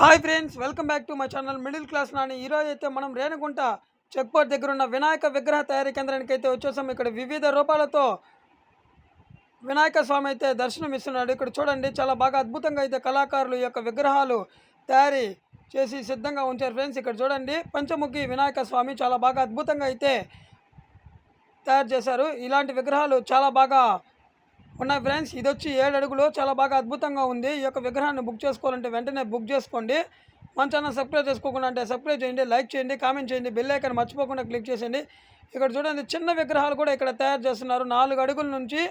Hi friends, welcome back to my channel middle class Nani. ఈరోజు అయితే మనం రేణుగుంట చెక్ పోస్ట్ దగ్గర ఉన్న వినాయక విగ్రహ తయారీ కేంద్రానికి అయితే వచ్చేసాం. ఇక్కడ వివిధ రూపాలతో వినాయక స్వామి అయితే దర్శనం ఇస్తున్నాడు. ఇక్కడ చూడండి, చాలా బాగా అద్భుతంగా అయితే కళాకారులు ఈ యొక్క విగ్రహాలు తయారీ చేసి సిద్ధంగా ఉంచారు ఫ్రెండ్స్. ఇక్కడ చూడండి, పంచముఖి వినాయక స్వామి చాలా బాగా అద్భుతంగా అయితే తయారు చేశారు. ఇలాంటి విగ్రహాలు చాలా బాగా ఉన్నాయి ఫ్రెండ్స్. ఇది వచ్చి 7 అడుగులు, చాలా బాగా అద్భుతంగా ఉంది. ఈ యొక్క విగ్రహాన్ని బుక్ చేసుకోవాలంటే వెంటనే బుక్ చేసుకోండి. మన ఛానల్ సబ్స్క్రైబ్ చేసుకోకుండా అంటే సబ్స్క్రైబ్ చేయండి, లైక్ చేయండి, కామెంట్ చేయండి, బెల్ ఐకాన్ మర్చిపోకుండా క్లిక్ చేసేయండి. ఇక్కడ చూడండి, చిన్న విగ్రహాలు కూడా ఇక్కడ తయారు చేస్తున్నారు. 4 అడుగుల నుంచి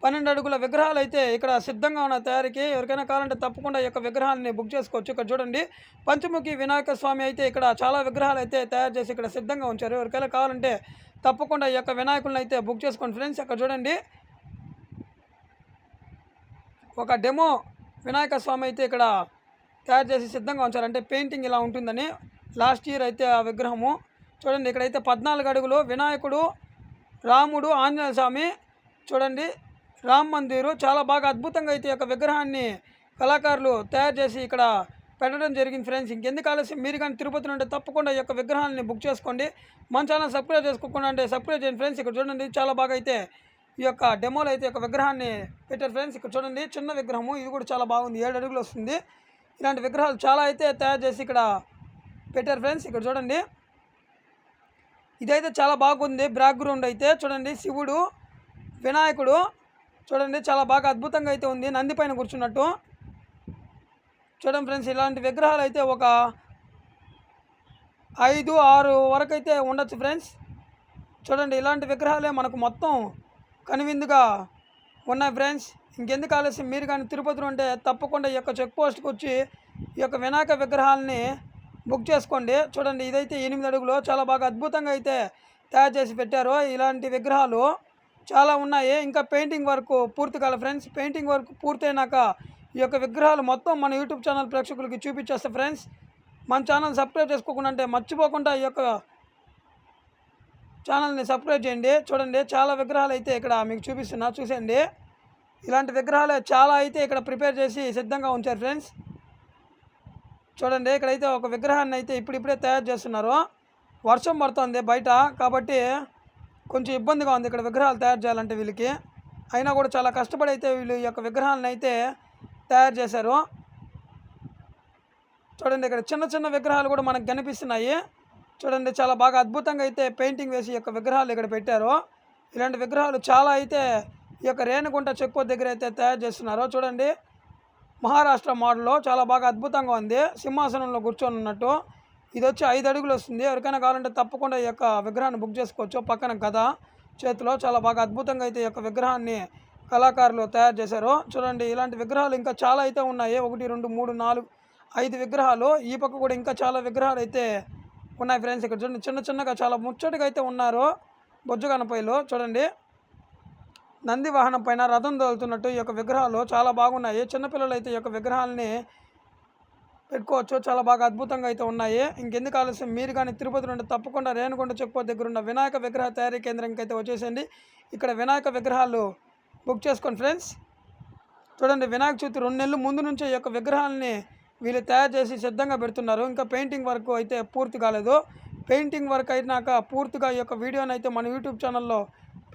12 అడుగుల విగ్రహాలు అయితే ఇక్కడ సిద్ధంగా ఉన్న తయారీకి. ఎవరికైనా కావాలంటే తప్పకుండా ఈ యొక్క విగ్రహాలని బుక్ చేసుకోవచ్చు. ఇక్కడ చూడండి, పంచముఖి వినాయక స్వామి అయితే ఇక్కడ చాలా విగ్రహాలు అయితే తయారు చేసి ఇక్కడ సిద్ధంగా ఉంచారు. ఎవరికైనా కావాలంటే తప్పకుండా ఈ యొక్క వినాయకులను అయితే బుక్ చేసుకోండి ఫ్రెండ్స్. ఇక్కడ చూడండి, ఒక డెమో వినాయక స్వామి అయితే ఇక్కడ తయారు చేసి సిద్ధంగా ఉంచారు. అంటే పెయింటింగ్ ఇలా ఉంటుందని. లాస్ట్ ఇయర్ అయితే ఆ విగ్రహము చూడండి. ఇక్కడైతే 14 అడుగులు వినాయకుడు, రాముడు, ఆంజనేయ స్వామి, చూడండి రామ్ మందిరు. చాలా బాగా అద్భుతంగా అయితే ఒక విగ్రహాన్ని కళాకారులు తయారు చేసి ఇక్కడ పెట్టడం జరిగింది ఫ్రెండ్స్. ఇంకెందుకు ఆలస్యం, మీరు కానీ తిరుపతి నుండి తప్పకుండా ఈ యొక్క విగ్రహాన్ని బుక్ చేసుకోండి. మన ఛానల్ సబ్స్క్రైబ్ చేసుకోకుండా అంటే సబ్స్క్రైబ్ చేయండి ఫ్రెండ్స్. ఇక్కడ చూడండి, చాలా బాగా అయితే ఈ యొక్క డెమోలో అయితే ఒక విగ్రహాన్ని పెట్టారు ఫ్రెండ్స్. ఇక్కడ చూడండి, చిన్న విగ్రహము, ఇది కూడా చాలా బాగుంది, 7 అడుగులు వస్తుంది. ఇలాంటి విగ్రహాలు చాలా అయితే తయారు చేసి ఇక్కడ పెట్టారు ఫ్రెండ్స్. ఇక్కడ చూడండి, ఇదైతే చాలా బాగుంది. బ్యాక్గ్రౌండ్ అయితే చూడండి, శివుడు, వినాయకుడు, చూడండి చాలా బాగా అద్భుతంగా అయితే ఉంది. నంది పైన కూర్చున్నట్టు చూడండి ఫ్రెండ్స్. ఇలాంటి విగ్రహాలు అయితే ఒక 5, 6 వరకు అయితే ఉండొచ్చు ఫ్రెండ్స్. చూడండి, ఇలాంటి విగ్రహాలే మనకు మొత్తం కనువిందుగా ఉన్నాయి ఫ్రెండ్స్. ఇంకెందుకు ఆలస్యం, మీరు కానీ తిరుపతిలో ఉంటే తప్పకుండా ఈ యొక్క చెక్ పోస్ట్కి వచ్చి ఈ యొక్క వినాయక విగ్రహాలని బుక్ చేసుకోండి. చూడండి, ఇదైతే 8 అడుగులు, చాలా బాగా అద్భుతంగా అయితే తయారు చేసి పెట్టారు. ఇలాంటి విగ్రహాలు చాలా ఉన్నాయి. ఇంకా పెయింటింగ్ వర్క్ పూర్తి కాలే ఫ్రెండ్స్. పెయింటింగ్ వర్క్ పూర్తయినాక ఈ యొక్క విగ్రహాలు మొత్తం మన యూట్యూబ్ ఛానల్ ప్రేక్షకులకి చూపించేస్తా ఫ్రెండ్స్. మన ఛానల్ సబ్స్క్రైబ్ చేసుకోకుండా అంటే మర్చిపోకుండా ఈ యొక్క ఛానల్ని సబ్స్క్రైబ్ చేయండి. చూడండి, చాలా విగ్రహాలు అయితే ఇక్కడ మీకు చూపిస్తున్నా, చూసేయండి. ఇలాంటి విగ్రహాలు చాలా అయితే ఇక్కడ ప్రిపేర్ చేసి సిద్ధంగా ఉంచారు ఫ్రెండ్స్. చూడండి, ఇక్కడైతే ఒక విగ్రహాన్ని అయితే ఇప్పుడిప్పుడే తయారు చేస్తున్నారు. వర్షం పడుతుంది బయట, కాబట్టి కొంచెం ఇబ్బందిగా ఉంది ఇక్కడ విగ్రహాలు తయారు చేయాలంటే వీళ్ళకి. అయినా కూడా చాలా కష్టపడి అయితే వీళ్ళు ఈ యొక్క విగ్రహాలను అయితే తయారు చేశారు. చూడండి, ఇక్కడ చిన్న చిన్న విగ్రహాలు కూడా మనకు కనిపిస్తున్నాయి. చూడండి, చాలా బాగా అద్భుతంగా అయితే పెయింటింగ్ వేసి ఈ యొక్క విగ్రహాలు ఇక్కడ పెట్టారు. ఇలాంటి విగ్రహాలు చాలా అయితే ఈ యొక్క రేణుగుంట చెక్ పోస్ట్ దగ్గర అయితే తయారు చేస్తున్నారు. చూడండి, మహారాష్ట్ర మోడల్లో చాలా బాగా అద్భుతంగా ఉంది. సింహాసనంలో కూర్చొని ఉన్నట్టు. ఇది వచ్చి 5 అడుగులు వస్తుంది. ఎవరికైనా కావాలంటే తప్పకుండా ఈ యొక్క విగ్రహాన్ని బుక్ చేసుకోవచ్చు. పక్కన గద చేతిలో చాలా బాగా అద్భుతంగా అయితే ఈ యొక్క విగ్రహాన్ని కళాకారులు తయారు చేశారు. చూడండి, ఇలాంటి విగ్రహాలు ఇంకా చాలా అయితే ఉన్నాయి. 1, 2, 3, 4, 5 విగ్రహాలు. ఈ పక్క కూడా ఇంకా చాలా విగ్రహాలు అయితే ఉన్నాయి ఫ్రెండ్స్. ఇక్కడ చూడండి, చిన్న చిన్నగా చాలా ముచ్చటగా అయితే ఉన్నారు. బొజ్జగనపైలో చూడండి, నంది వాహనం పైన రథం తోలుతున్నట్టు ఈ యొక్క విగ్రహాలు చాలా బాగున్నాయి. చిన్నపిల్లలు అయితే ఈ యొక్క విగ్రహాలని పెట్టుకోవచ్చు. చాలా బాగా అద్భుతంగా అయితే ఉన్నాయి. ఇంకెందుకు ఆలస్యం, మీరు కానీ తిరుపతి నుండి తప్పకుండా రేణుగుంట చెక్ పోస్ట్ దగ్గర ఉన్న వినాయక విగ్రహ తయారీ కేంద్రానికి అయితే వచ్చేసండి. ఇక్కడ వినాయక విగ్రహాలు బుక్ చేసుకోండి ఫ్రెండ్స్. చూడండి, వినాయక చవితి 2 నెలలు ముందు నుంచే ఈ యొక్క విగ్రహాలని వీళ్ళు తయారు చేసి సిద్ధంగా పెడుతున్నారు. ఇంకా పెయింటింగ్ వర్క్ అయితే పూర్తి కాలేదు. పెయింటింగ్ వర్క్ అయినాక పూర్తిగా ఈ యొక్క వీడియోని అయితే మన యూట్యూబ్ ఛానల్లో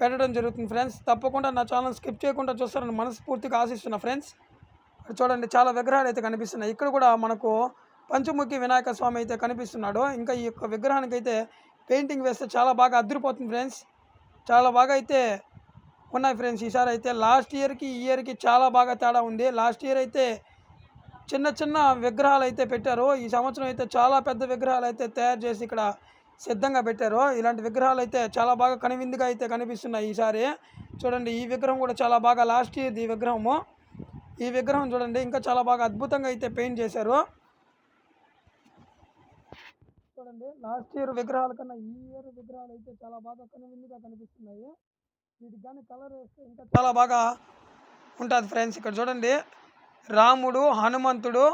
పెట్టడం జరుగుతుంది ఫ్రెండ్స్. తప్పకుండా నా ఛానల్ స్కిప్ చేయకుండా చూస్తారని మనస్ఫూర్తిగా ఆశిస్తున్నా ఫ్రెండ్స్. చూడండి, చాలా విగ్రహాలు అయితే కనిపిస్తున్నాయి. ఇక్కడ కూడా మనకు పంచముఖి వినాయక స్వామి అయితే కనిపిస్తున్నాడు. ఇంకా ఈ యొక్క విగ్రహానికి అయితే పెయింటింగ్ వేస్తే చాలా బాగా అదిరిపోతుంది ఫ్రెండ్స్. చాలా బాగా అయితే ఉన్నాయి ఫ్రెండ్స్. ఈసారి అయితే లాస్ట్ ఇయర్కి ఈ ఇయర్కి చాలా బాగా తేడా ఉంది. లాస్ట్ ఇయర్ అయితే చిన్న చిన్న విగ్రహాలు అయితే పెట్టారు. ఈ సంవత్సరం అయితే చాలా పెద్ద విగ్రహాలు అయితే తయారు చేసి ఇక్కడ సిద్ధంగా పెట్టారు. ఇలాంటి విగ్రహాలు అయితే చాలా బాగా కనువిందుగా అయితే కనిపిస్తున్నాయి ఈసారి. చూడండి, ఈ విగ్రహం కూడా చాలా బాగా లాస్ట్ ఇయర్ది ఈ విగ్రహము. ఈ విగ్రహం చూడండి, ఇంకా చాలా బాగా అద్భుతంగా అయితే పెయింట్ చేశారు. చూడండి, లాస్ట్ ఇయర్ విగ్రహాల కన్నా ఈ ఇయర్ విగ్రహాలు అయితే చాలా బాగా కనువిందుగా కనిపిస్తున్నాయి. వీటికి కానీ కలర్ వేస్తే ఇంకా చాలా బాగా ఉంటుంది ఫ్రెండ్స్. ఇక్కడ చూడండి, రాముడు, హనుమంతుడు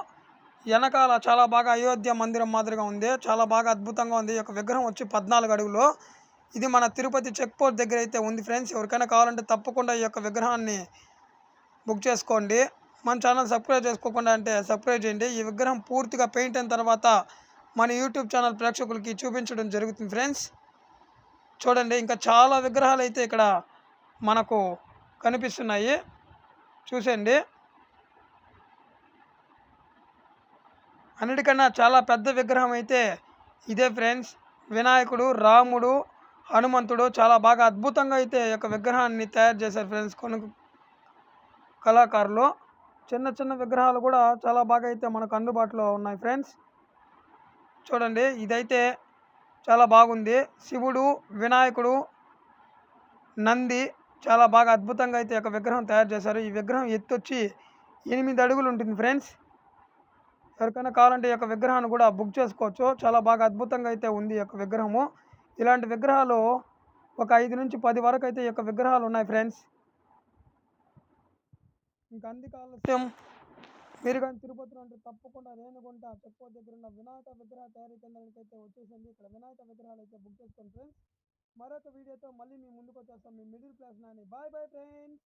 వెనకాల చాలా బాగా అయోధ్య మందిరం మాదిరిగా ఉంది. చాలా బాగా అద్భుతంగా ఉంది. ఈ యొక్క విగ్రహం వచ్చి 14 అడుగులు. ఇది మన తిరుపతి చెక్ పోస్ట్ దగ్గర అయితే ఉంది ఫ్రెండ్స్. ఎవరికైనా కావాలంటే తప్పకుండా ఈ యొక్క విగ్రహాన్ని బుక్ చేసుకోండి. మన ఛానల్ సబ్స్క్రైబ్ చేసుకోకుండా అంటే సబ్స్క్రైబ్ చేయండి. ఈ విగ్రహం పూర్తిగా పెయింట్ అయిన తర్వాత మన యూట్యూబ్ ఛానల్ ప్రేక్షకులకి చూపించడం జరుగుతుంది ఫ్రెండ్స్. చూడండి, ఇంకా చాలా విగ్రహాలు అయితే ఇక్కడ మనకు కనిపిస్తున్నాయి, చూసండి. అన్నిటికన్నా చాలా పెద్ద విగ్రహం అయితే ఇదే ఫ్రెండ్స్. వినాయకుడు, రాముడు, హనుమంతుడు చాలా బాగా అద్భుతంగా అయితే ఈ యొక్క విగ్రహాన్ని తయారు చేశారు ఫ్రెండ్స్ కొన్ని కళాకారులు. చిన్న చిన్న విగ్రహాలు కూడా చాలా బాగా అయితే మనకు అందుబాటులో ఉన్నాయి ఫ్రెండ్స్. చూడండి, ఇదైతే చాలా బాగుంది. శివుడు, వినాయకుడు, నంది చాలా బాగా అద్భుతంగా అయితే ఒక విగ్రహం తయారు చేశారు. ఈ విగ్రహం ఎత్తు వచ్చి 8 అడుగులు ఉంటుంది ఫ్రెండ్స్. ఎవరికైనా కావాలంటే ఈ యొక్క విగ్రహాన్ని కూడా బుక్ చేసుకోవచ్చు. చాలా బాగా అద్భుతంగా అయితే ఉంది ఈ యొక్క విగ్రహము. ఇలాంటి విగ్రహాలు ఒక 5 నుంచి 10 వరకు అయితే ఈ యొక్క విగ్రహాలు ఉన్నాయి ఫ్రెండ్స్. ఇంకా అందుకు ఆలస్యం, మీరు కానీ తిరుపతిలో అంటే తప్పకుండా రేణిగుంట చెక్కు దగ్గర ఉన్న వినాయక విగ్రహ తయారీ కేంద్రానికి అయితే వచ్చేసింది. ఇక్కడ వినాయక విగ్రహాలు అయితే బుక్ చేసుకోండి ఫ్రెండ్స్. మరొక వీడియోతో మళ్ళీ మీ ముందుకు వచ్చేస్తాం. మీ middle class Nani. Bye bye friends.